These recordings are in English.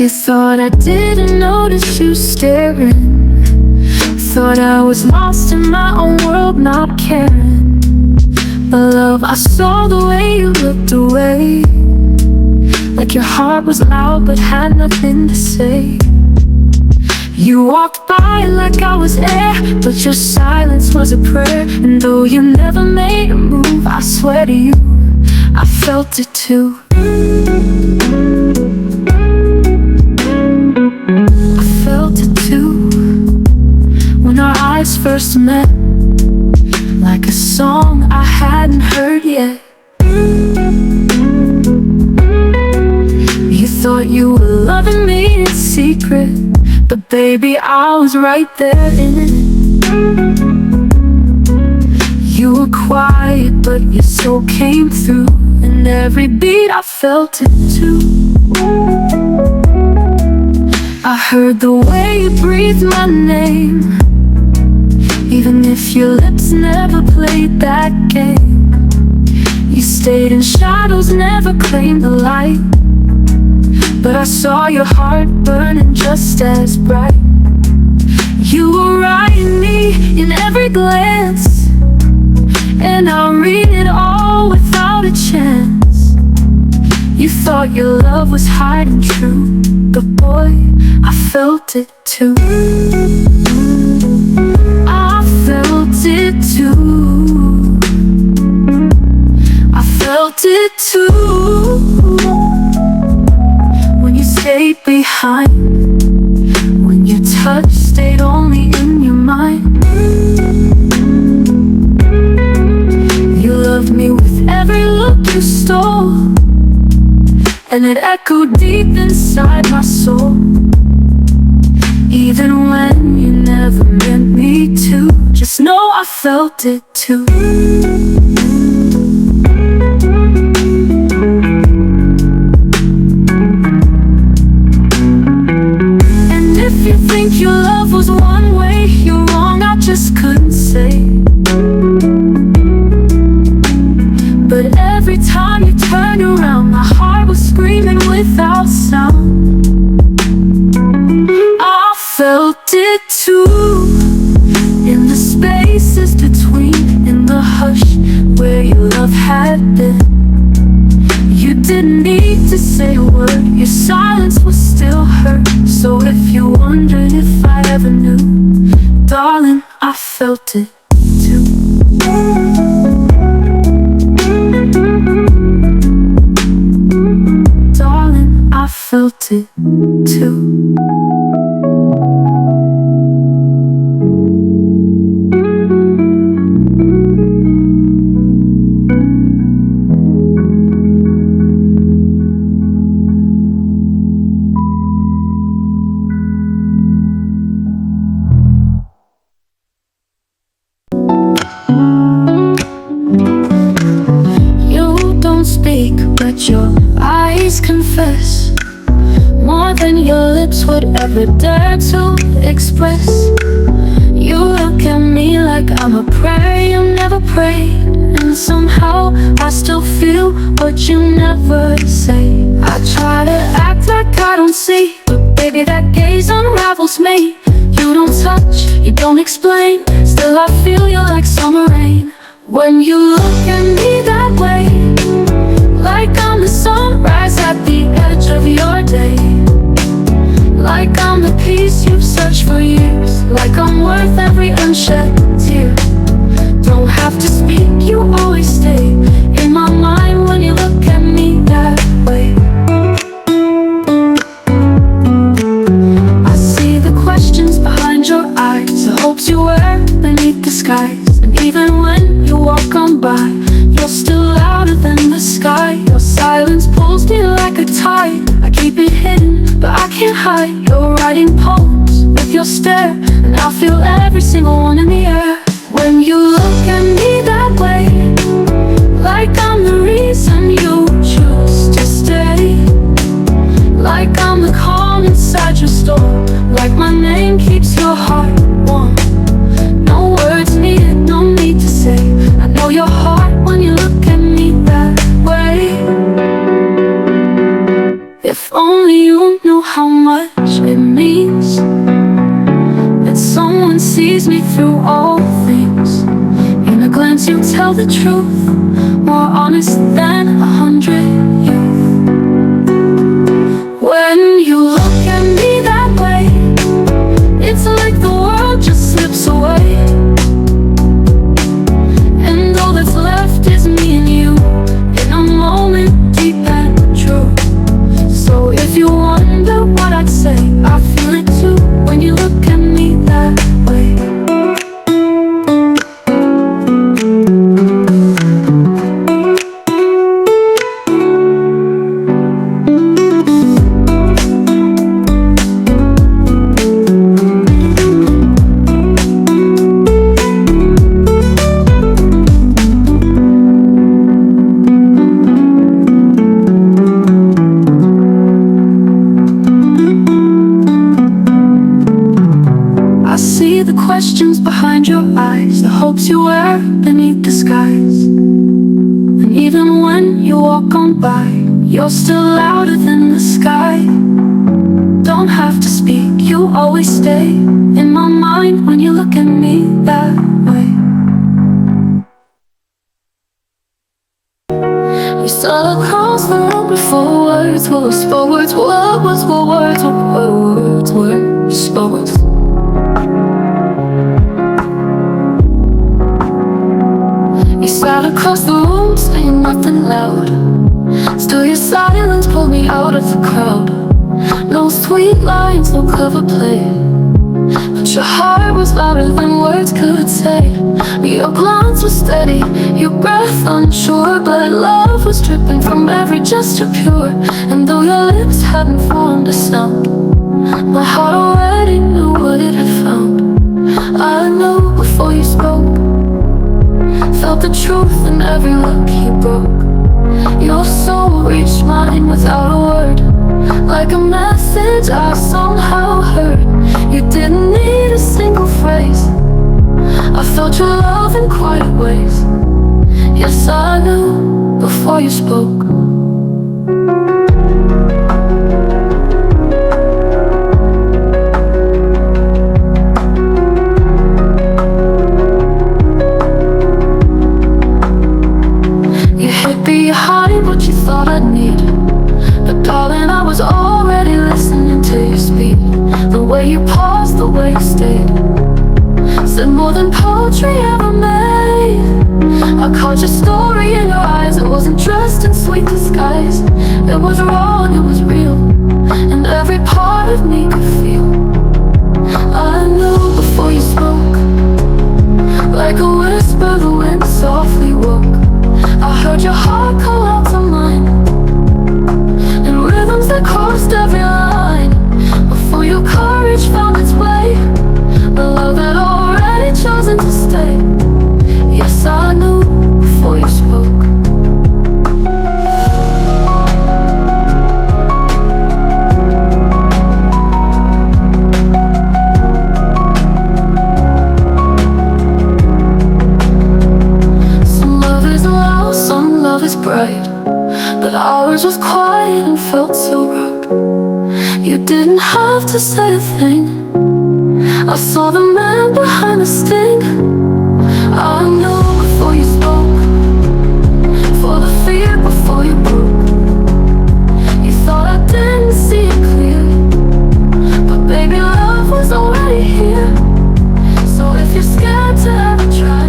You thought I didn't notice you staring. Thought I was lost in my own world, not caring. But love, I saw the way you looked away, like your heart was loud but had nothing to say. You walked by like I was air, but your silence was a prayer. And though you never made a move, I swear to you, I felt it too. I felt it too, when our eyes first met, like a song I hadn't heard yet. You thought you were loving me in secret, but baby, I was right there in it. You were quiet, but your soul came through, and every beat I felt it too. I heard the way you breathed my name, even if your lips never played that game. You stayed in shadows, never claimed the light, but I saw your heart burning just as bright. You were writing me in every glance, and I'll read it all without a chance. You thought your love was hiding true, but boy, I felt it too. I felt it too. I felt it too, when you stayed behind, when your touch stayed only in your mind. You loved me with every look you stole, and it echoed deep inside my soul. Even when you never meant me to, just know I felt it too. And if you think your love was one way, you're wrong, I just couldn't say. But every time you turned around, my heart was screaming without sound. I felt it too, in the spaces between, in the hush where your love had been. You didn't need to say a word, your silence was still hurt. So if you wondered if I ever knew, darling, I felt it too. Darling, I felt it too. But your eyes confess more than your lips would ever dare to express. You look at me like I'm a prayer you never prayed, and somehow I still feel what you never say. I try to act like I don't see, but baby, that gaze unravels me. You don't touch, you don't explain, still I feel you like summer rain. When you look at me that way, like I'm the sunrise at the edge of your day, like I'm the peace you've searched for years, like I'm worth every unshed tear. Don't have to speak, you always stay in my mind when you look at me that way. I see the questions behind your eyes, the hopes you wear beneath the skies. And even when you walk on by, you're still louder than the sky. Your silence pulls me like a tide. I keep it hidden, but I can't hide. You're writing poems with your stare, and I feel every single one in the air. When you look at me that way, like I'm the reason you choose to stay, like I'm the calm inside your storm, like my name keeps your heart warm. No words needed, no need to say, I know your heart when you look at me that way. If only you knew how much tell the truth, more honest than 100 you. When you look at me that way, it's like the world just slips away, and all that's left is me and you, in a moment deep and true. So if you wonder what I'd say, I feel it too when you look at me that way. Questions behind your eyes, the hopes you wear beneath disguise. And even when you walk on by, you're still louder than the sky. Don't have to speak, you always stay in my mind when you look at me that way. We saw across the room before words were spoken. What was what words were spoken. You sat across the room saying nothing loud. Still your silence pulled me out of the crowd. No sweet lines, no clever play, but your heart was louder than words could say. Your glance was steady, your breath unsure, but love was dripping from every gesture pure. And though your lips hadn't formed a sound, my heart already knew what it had found. I knew before you spoke, felt the truth in every look you broke. Your soul reached mine without a word, like a message I somehow heard. You didn't need a single phrase, I felt your love in quiet ways. Yes, I knew before you spoke. Behind what you thought I'd need, but darling, I was already listening to your speed. The way you paused, the way you stayed, said more than poetry ever made. I caught your story in your eyes, it wasn't dressed in sweet disguise. It was raw and it was real, and every part of me could feel. I knew before you spoke, like a whisper the wind softly woke. I heard your heart call out to mine, and rhythms that crossed every line. Before your courage found its way, the love had already chosen to stay. Yes, I knew before you spoke. Was bright, but ours was quiet and felt so right. You didn't have to say a thing, I saw the man behind the sting. I knew before you spoke, for the fear before you broke. You thought I didn't see it clear, but baby, love was already here. So if you're scared to ever try,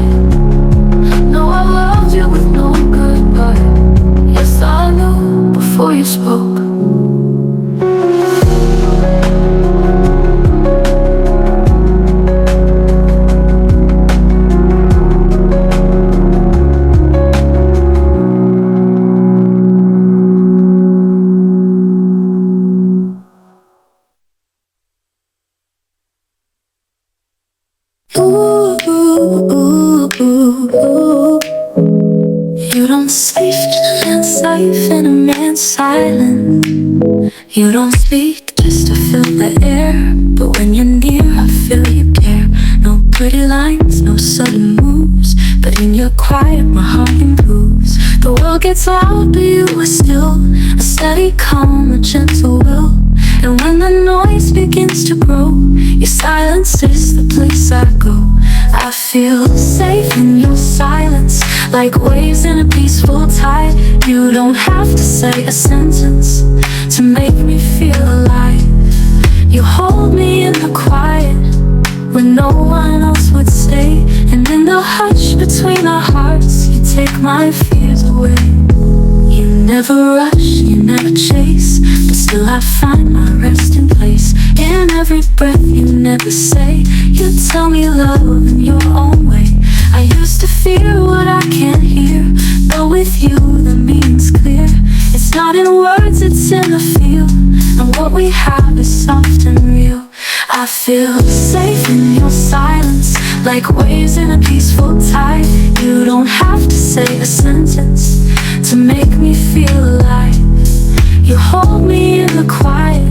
know I loved you with no goodbye. Yes, I knew before you spoke. Ooh, ooh, ooh, ooh, ooh. You don't say feeling's safe in a man's silence. You don't speak just to fill the air, but when you're near I feel you care. No pretty lines, no sudden moves, but in your quiet my heart improves. The world gets loud but you are still, a steady calm, a gentle will. And when the noise begins to grow, your silence is the place I go. I feel safe in your silence, like waves in a peaceful tide. You don't have to say a sentence to make me feel alive. You hold me in the quiet when no one else would stay, and in the hush between our hearts, you take my fears away. You never rush, you never chase, but still I find my resting place. In every breath you never say, you tell me love in your own way. I used to fear what I can't hear, but with you the meaning's clear. It's not in words, it's in the feel, and what we have is soft and real. I feel safe in your silence, like waves in a peaceful tide. You don't have to say a sentence to make me feel alive. You hold me in the quiet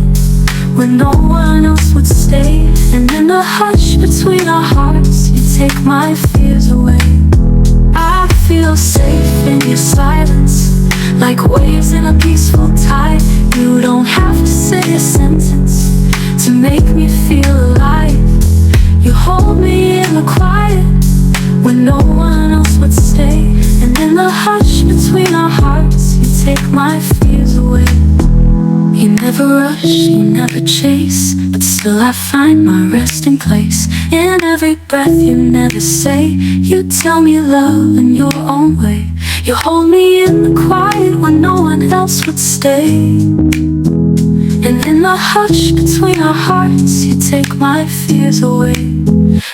when no one else would stay, and in the hush between our hearts, you take my fears away. I feel safe in your silence, like waves in a peaceful tide. You don't have to say a sentence to make me feel alive. You hold me in the quiet when no one else would stay, and in the hush between our hearts, you take my fears away. You never rush, you never chase, but still I find my resting place. In every breath you never say, you tell me love in your own way. You hold me in the quiet when no one else would stay, and in the hush between our hearts, you take my fears away.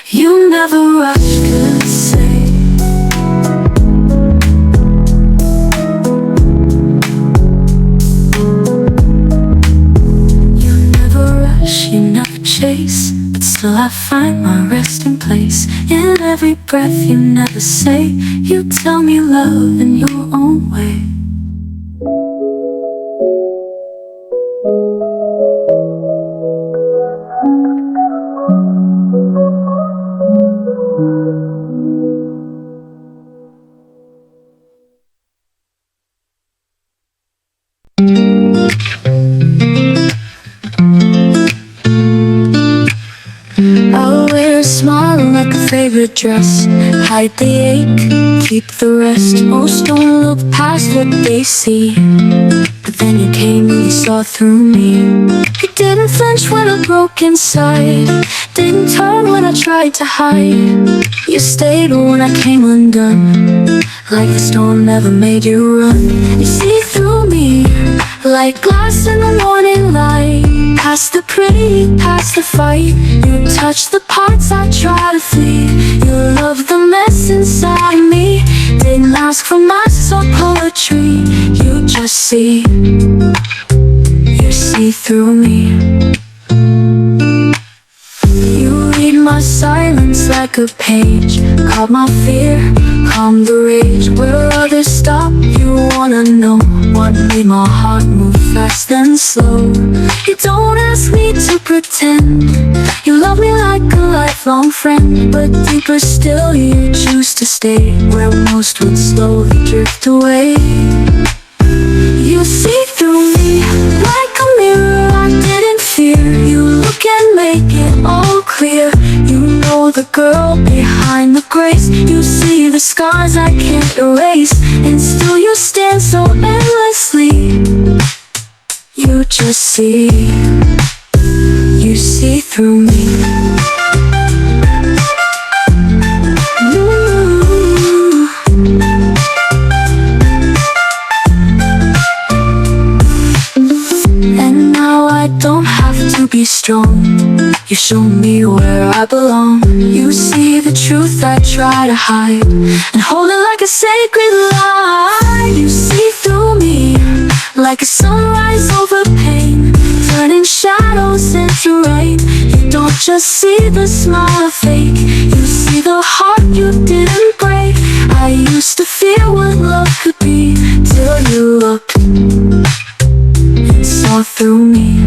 You never rush, could say. You never rush, you never chase, but still I find my resting place. In every breath you never say, you tell me love in your own way. I'll wear a smile like a favorite dress, hide the ache, keep the rest. Most don't look past what they see, but then you came and you saw through me. You didn't flinch when I broke inside, didn't turn when I tried to hide. You stayed when I came undone, like the storm never made you run. You see through me, like glass in the morning light. Past the pretty, past the fight. You touch the parts I try to flee. You love the mess inside me. Didn't ask for masks or poetry. You just see. You see through me. You read my silence like a page. Calm my fear, calm the rage. Where others stop, you wanna know what made my heart move fast and slow. You don't ask me to pretend. You love me like a lifelong friend, but deeper still you choose to stay where most would slowly drift away. You see through me like a mirror I didn't fear. You look and make it all clear. You know the girl behind the grace. You see the scars I can't erase, and still you stand so endlessly. You just see. You see through me. And now I don't have to be strong. You show me where I belong. You see the truth I try to hide, and hold it like a sacred lie. You see through me, like a sunrise over pain, turning shadows into rain. You don't just see the smile fake, you see the heart you didn't break. I used to fear what love could be, till you looked and saw through me.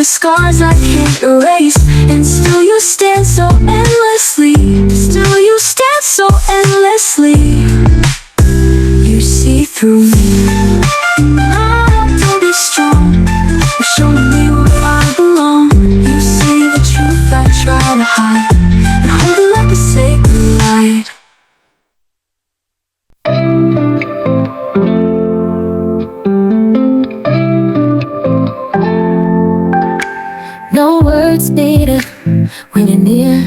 the scars I can't erase. And still you stand so endlessly. Still you stand so endlessly. You see through me. Oh, don't be strong. You're showing me where I belong. You see the truth I try to hide, and hold it like a sacred light. No words needed when you're near.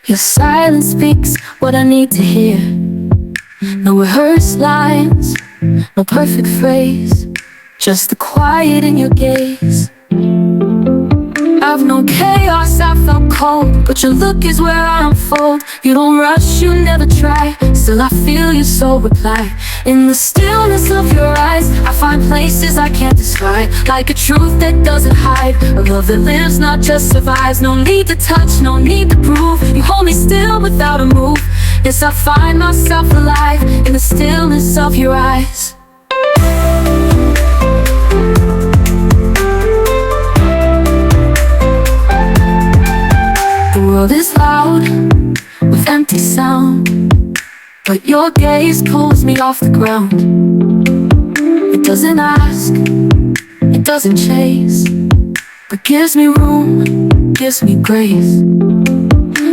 Your silence speaks what I need to hear. No rehearsed lines, no perfect phrase, just the quiet in your gaze. I've known chaos, I felt cold, but your look is where I unfold. You don't rush, you never try, still I feel your soul reply. In the stillness of your eyes, I find places I can't describe, like a truth that doesn't hide, a love that lives, not just survives. No need to touch, no need to prove. You hold me still without a move. Yes, I find myself alive in the stillness of your eyes. The world is loud with empty sound, but your gaze pulls me off the ground. It doesn't ask, it doesn't chase, but gives me room, gives me grace.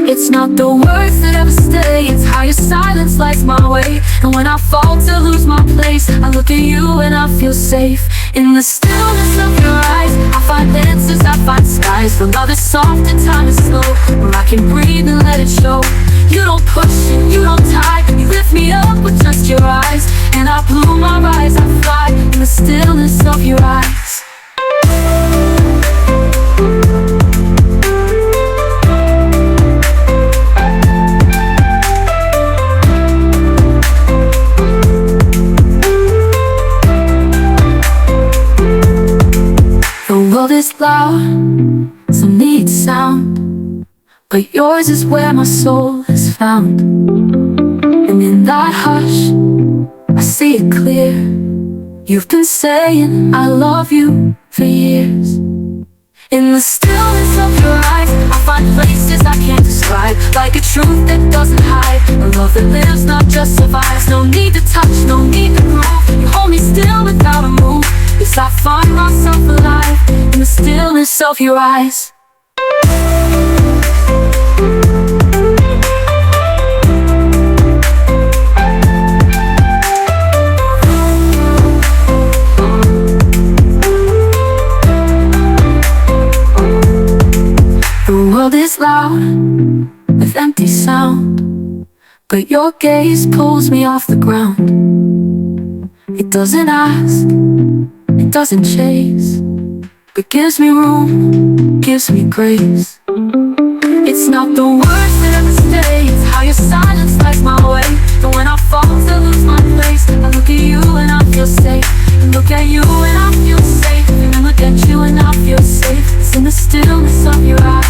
It's not the words that ever stay, it's how your silence lights my way. And when I fall to lose my place, I look at you and I feel safe. In the stillness of your eyes, I find answers, I find skies. The love is soft and time is slow, where I can breathe and let it show. You don't push and you don't tie, you lift me up with just your eyes. And I bloom, I rise, I fly in the stillness of your eyes. The world is loud, some need sound, but yours is where my soul is found. And in that hush, I see it clear. You've been saying I love you for years. In the stillness of your eyes, I find places I can't describe, like a truth that doesn't hide, a love that lives, not just survives. No need to touch, no need to prove. You hold me still without a move. Yes, I find myself alive in the stillness of your eyes. The world is loud with empty sound, but your gaze pulls me off the ground. It doesn't ask, it doesn't chase, but gives me room, gives me grace. It's not the words that ever stay, it's how your silence lights my way. And when I fall to lose my place, I look at you and I feel safe. And look at you and I feel safe. And I look at you and I feel safe. It's in the stillness of your eyes.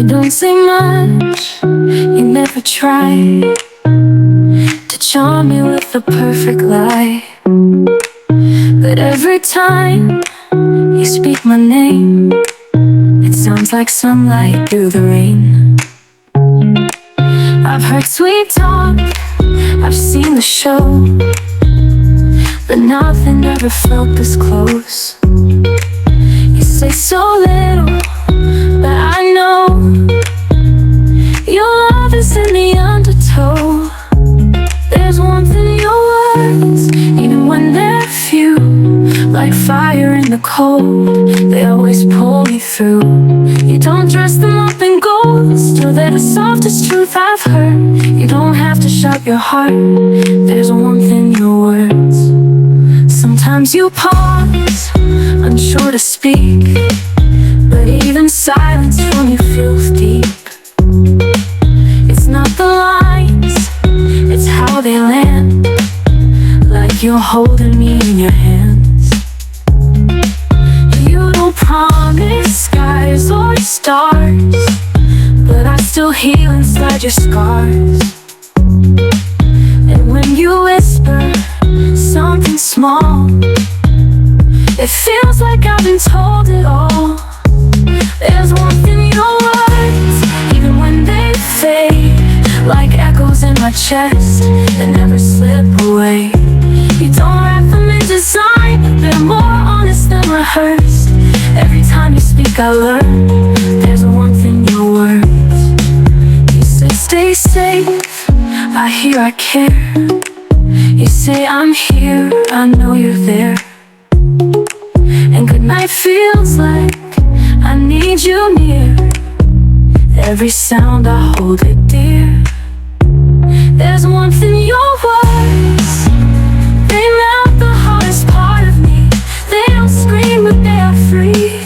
Don't say much, you never try to charm me with a perfect lie. But every time you speak my name, it sounds like sunlight through the rain. I've heard sweet talk, I've seen the show, but nothing ever felt this close. You say so little, but I know your love is in the undertow. There's warmth in your words, even when they're few. Like fire in the cold, they always pull me through. You don't dress them up in gold, still they're the softest truth I've heard. You don't have to shout your heart, there's warmth in your words. Sometimes you pause, unsure to speak, but even silence from you feels deep. It's not the lines, it's how they land, like you're holding me in your hands. You don't promise skies or stars, but I still heal inside your scars. And when you whisper something small, it feels like I've been told it all. There's warmth in your words, even when they fade, like echoes in my chest that never slip away. You don't wrap them in design, they're more honest than rehearsed. Every time you speak I learn, there's a warmth in your words. You say stay safe, I hear I care. You say I'm here, I know you're there. And goodnight feels like I need you near. Every sound I hold it dear. There's warmth in your words, they melt the hardest part of me. They don't scream but they are free.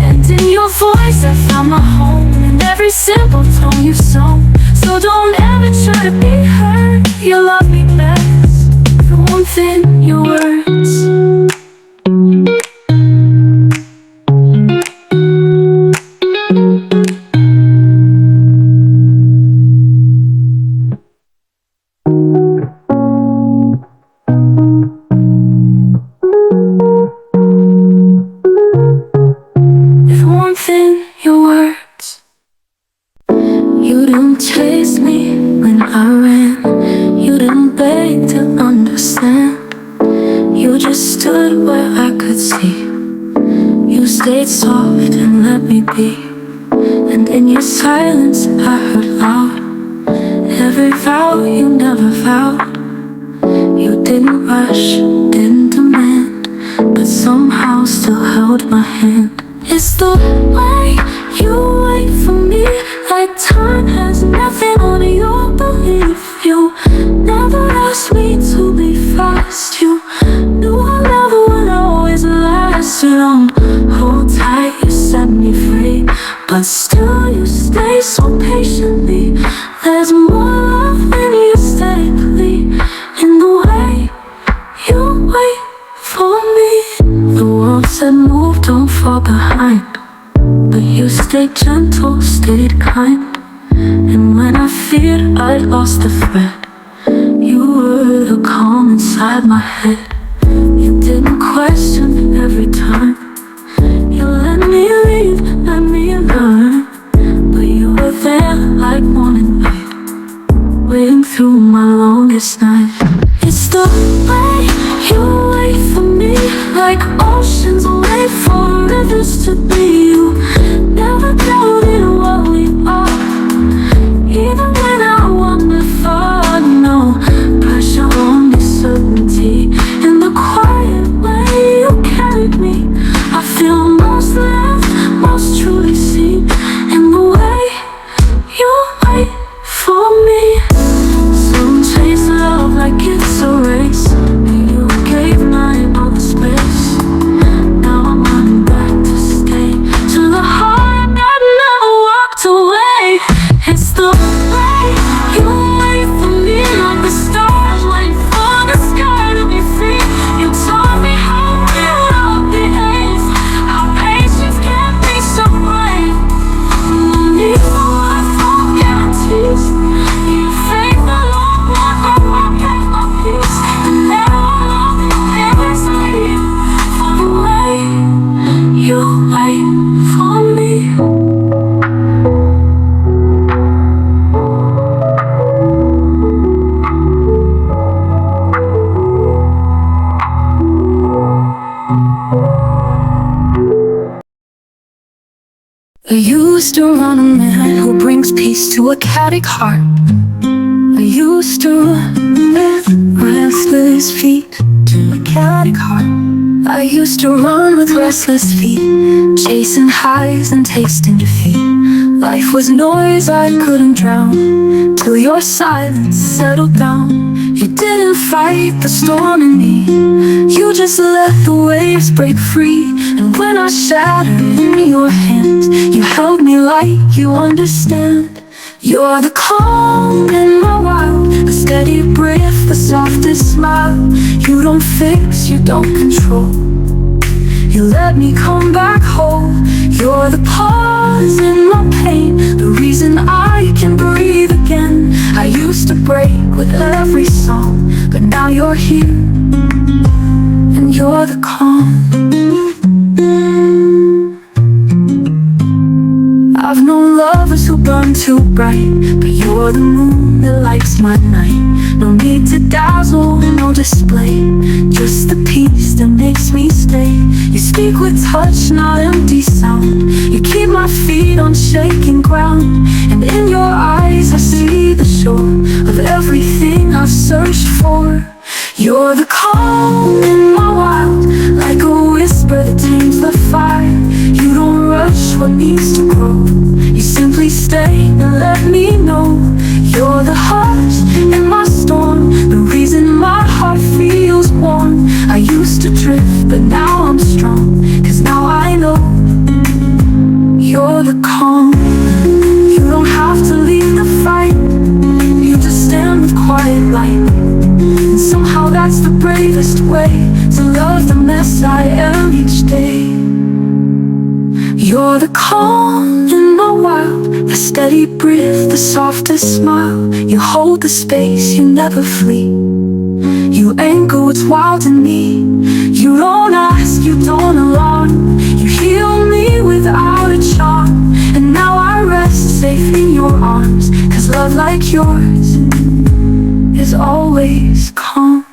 And in your voice I found my home, in every simple tone you've sown. So don't ever try to be hurt, you love me best. The warmth in your words. You didn't chase me when I ran. You didn't beg to understand. You just stood where I could see. You stayed soft and let me be. And in your silence I heard loud every vow you never vowed. You didn't rush, didn't demand, but somehow still held my hand. It's the way you wait for me, like time has nothing on your belief. You never asked me to be fast. You knew I never would always last. You don't hold tight, you set me free, but still you stay so patiently. There's more love when you stay clean in the way you wait for me. The world said move, don't fall behind, but you stayed gentle, stayed kind. And when I feared I'd lost the thread, you were the calm inside my head. You didn't question every time. You let me leave, let me learn, but you were there like morning light, waiting through my longest night. It's the way you wait for me, like oceans wait for rivers to be. You never doubted what we are, even when I wonder far. No pressure, only certainty. In the quiet way you carried me, I feel most loved, most truly seen. In the way you wait for me. Some chase love like it's a race, and you gave mine all the space. Now I'm running back to stay, to the heart that never walked away. It's the way you wait for me, like the stars wait for the sky to be free. You taught me how real the ends, how patience can be so brave. No need for life, no guarantees. You fake the long one, I kept my peace. And now I'll be endlessly for the way you wait for me. I used to run a man who brings peace to a chaotic heart. I used to run with restless feet to a chaotic heart. I used to run with restless feet, chasing highs and tasting defeat. Life was noise I couldn't drown, till your silence settled down. You didn't fight the storm in me, you just let the waves break free. And when I shattered in your hands, you held me like you understand. You're the calm in my wild, a steady breath, the softest smile. You don't fix, you don't control. You let me come back home. You're the pause in my pain, the reason I can breathe again. I used to break with every song, but now you're here, and you're the calm. I've known lovers who burn too bright, but you're the moon that lights my night. No need to dazzle, no display, just the peace that makes me stay. You speak with touch, not empty sound. You keep my feet on shaking ground, and in your eyes I see the shore of everything I've searched for. You're the calm in my wild, like a whisper that tames the fire. You don't rush what needs to grow, you simply stay and let me know. You're the hush in my storm, the reason my heart feels warm. I used to drift, but now I'm strong, 'cause now I know you're the calm. You don't have to lead the fight, you just stand with quiet light. And somehow that's the bravest way to love the mess I am each day. You're the calm in my wild, the steady breath, the softest smile. You hold the space, you never flee. You anchor what's wild in me. You don't ask, you don't alarm. You heal me without a charm. And now I rest safe in your arms, 'cause love like yours is always calm.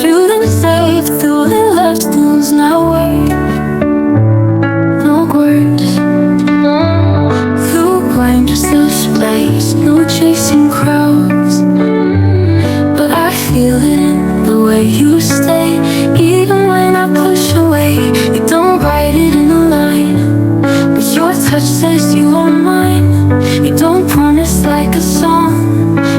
Feeling safe through the lessons now wait. No words, through blind just a space, no chasing crowds. But I feel it in the way you stay, even when I push away. You don't write it in a line, but your touch says you are mine. You don't promise like a song,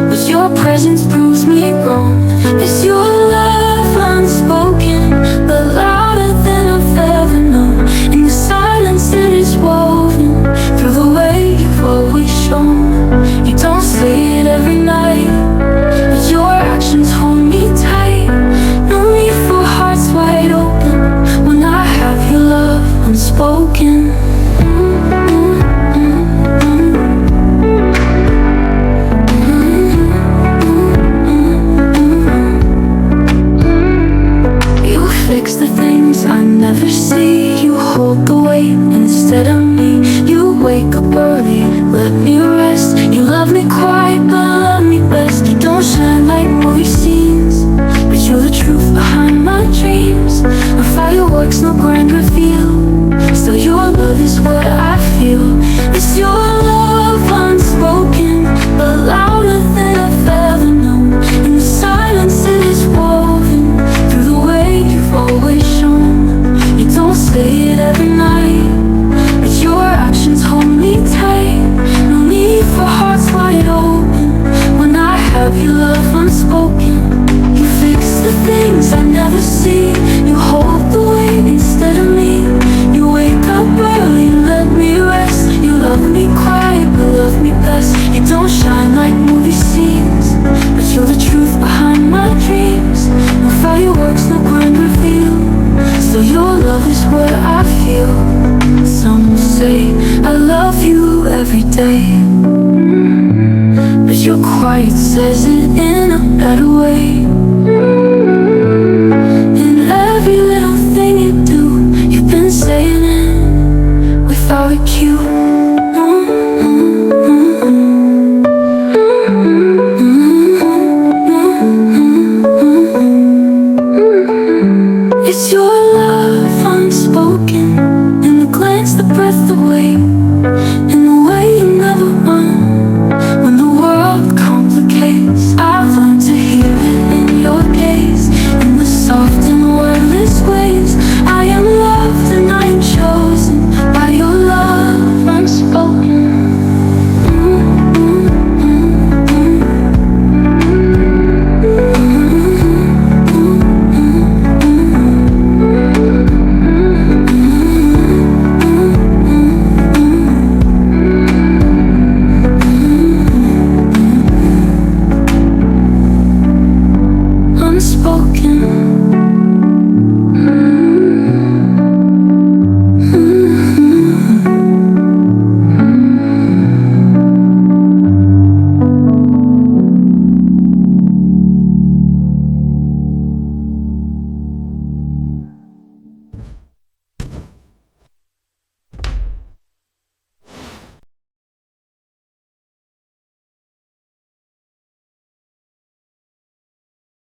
but your presence proves me wrong. It's your love unspoken, but louder than I've ever known. In the silence that is woven through the way you've always shown. You don't say it every night, but your actions hold me tight. No need for hearts wide open when I have your love unspoken. Fix the things I never see. You hold the weight instead of me. You wake up early, let me rest. You love me quiet, but love me best. You don't shine like movie scenes, but you're the truth behind my dreams. No fireworks, no grand reveal, still your love is what I feel. It's your love unspoken, but louder than I've ever known. In the silence it is woven through the way you've always shown. You don't say it every night, but your actions hold me tight. No need for hearts wide open when I have your love unspoken. You fix the things I never see. You hold the weight instead of me. You wake up early, let me rest. You love me quiet, but love me best. You don't shine like movie scenes, but you're the truth behind my dreams. No fireworks, no grand reveal, still your love is what I feel. Some say I love you every day, but your quiet says it in a better way.